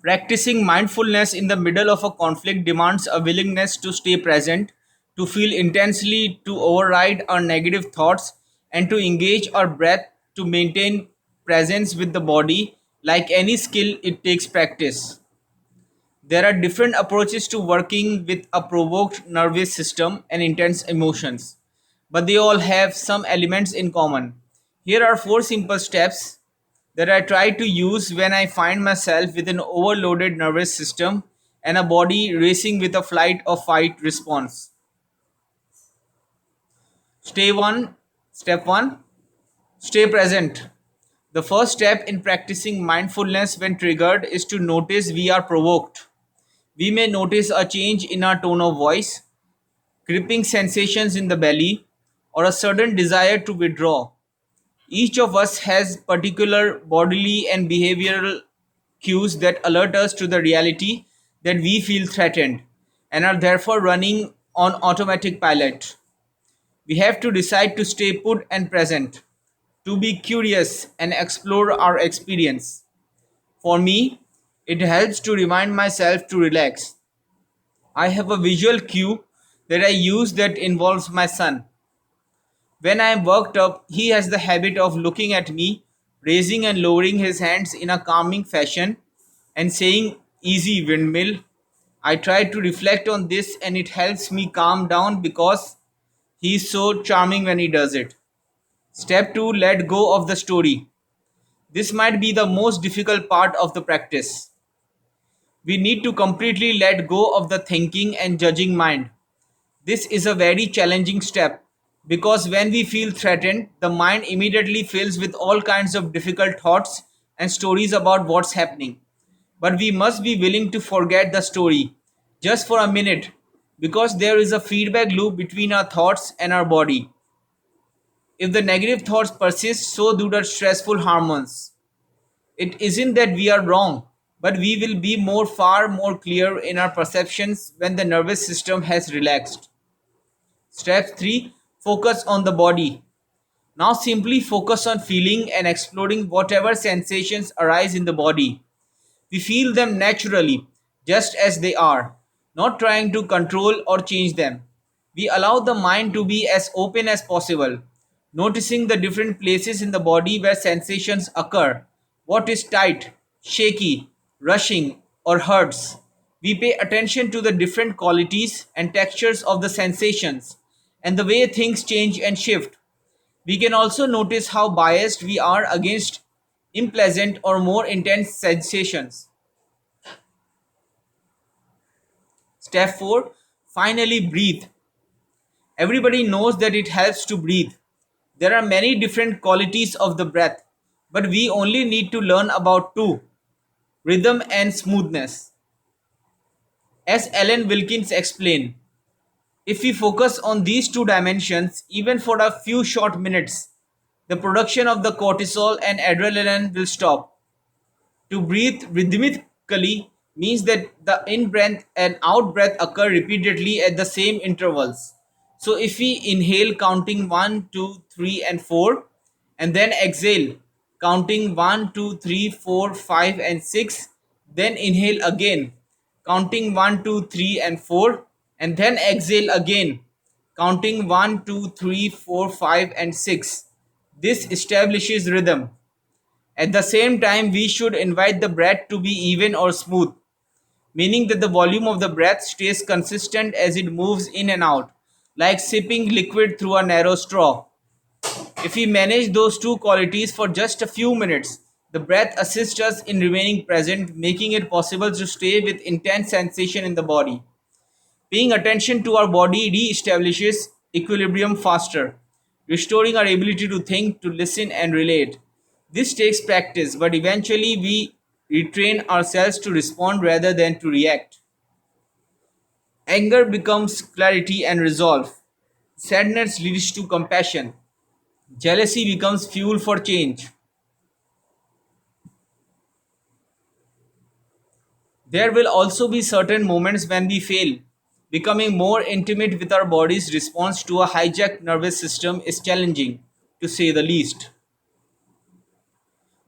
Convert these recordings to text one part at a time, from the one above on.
Practicing mindfulness in the middle of a conflict demands a willingness to stay present, to feel intensely, to override our negative thoughts, and to engage our breath to maintain presence with the body. Like any skill, it takes practice. There are different approaches to working with a provoked nervous system and intense emotions, but they all have some elements in common. Here are four simple steps that I try to use when I find myself with an overloaded nervous system and a body racing with a flight or fight response. Stay one, Step 1, stay present. The first step in practicing mindfulness when triggered is to notice we are provoked. We may notice a change in our tone of voice, gripping sensations in the belly, or a sudden desire to withdraw. Each of us has particular bodily and behavioral cues that alert us to the reality that we feel threatened and are therefore running on automatic pilot. We have to decide to stay put and present, to be curious and explore our experience. For me, it helps to remind myself to relax. I have a visual cue that I use that involves my son. When I am worked up, he has the habit of looking at me, raising and lowering his hands in a calming fashion, and saying, "Easy, windmill." I try to reflect on this and it helps me calm down because he is so charming when he does it. Step 2, let go of the story. This might be the most difficult part of the practice. We need to completely let go of the thinking and judging mind. This is a very challenging step because when we feel threatened, the mind immediately fills with all kinds of difficult thoughts and stories about what's happening. But we must be willing to forget the story just for a minute because there is a feedback loop between our thoughts and our body. If the negative thoughts persist, so do the stressful hormones. It isn't that we are wrong, but we will be far more clear in our perceptions when the nervous system has relaxed. Step 3, focus on the body. Now simply focus on feeling and exploring whatever sensations arise in the body. We feel them naturally, just as they are, not trying to control or change them. We allow the mind to be as open as possible, noticing the different places in the body where sensations occur, what is tight, shaky, rushing, or hurts. We pay attention to the different qualities and textures of the sensations and the way things change and shift. We can also notice how biased we are against unpleasant or more intense sensations. Step 4, finally breathe. Everybody knows that it helps to breathe. There are many different qualities of the breath, but we only need to learn about two: rhythm and smoothness. As Ellen Wilkins explained, if we focus on these two dimensions, even for a few short minutes, the production of the cortisol and adrenaline will stop. To breathe rhythmically means that the in breath and out breath occur repeatedly at the same intervals. So if we inhale counting 1, 2, 3, and 4, and then exhale counting 1, 2, 3, 4, 5, and 6, then inhale again counting 1, 2, 3, and 4, and then exhale again counting 1, 2, 3, 4, 5, and 6. This establishes rhythm. At the same time, we should invite the breath to be even or smooth, meaning that the volume of the breath stays consistent as it moves in and out, like sipping liquid through a narrow straw. If we manage those two qualities for just a few minutes, the breath assists us in remaining present, making it possible to stay with intense sensation in the body. Paying attention to our body re-establishes equilibrium faster, restoring our ability to think, to listen, and relate. This takes practice, but eventually we retrain ourselves to respond rather than to react. Anger becomes clarity and resolve. Sadness leads to compassion. Jealousy becomes fuel for change. There will also be certain moments when we fail. Becoming more intimate with our body's response to a hijacked nervous system is challenging, to say the least.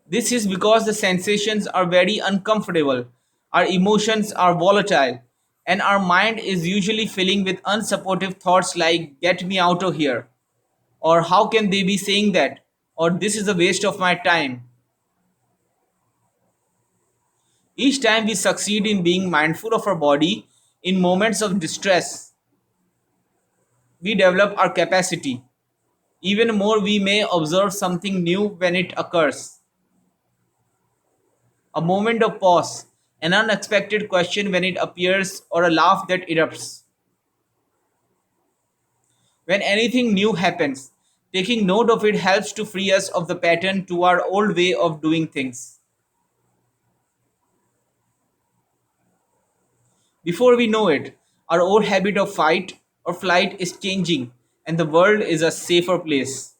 This is because the sensations are very uncomfortable. Our emotions are volatile, and our mind is usually filling with unsupportive thoughts like, get me out of here, or how can they be saying that, or this is a waste of my time. Each time we succeed in being mindful of our body in moments of distress, we develop our capacity. Even more, we may observe something new when it occurs, a moment of pause, an unexpected question when it appears, or a laugh that erupts. When anything new happens, taking note of it helps to free us of the pattern to our old way of doing things. Before we know it, our old habit of fight or flight is changing and the world is a safer place.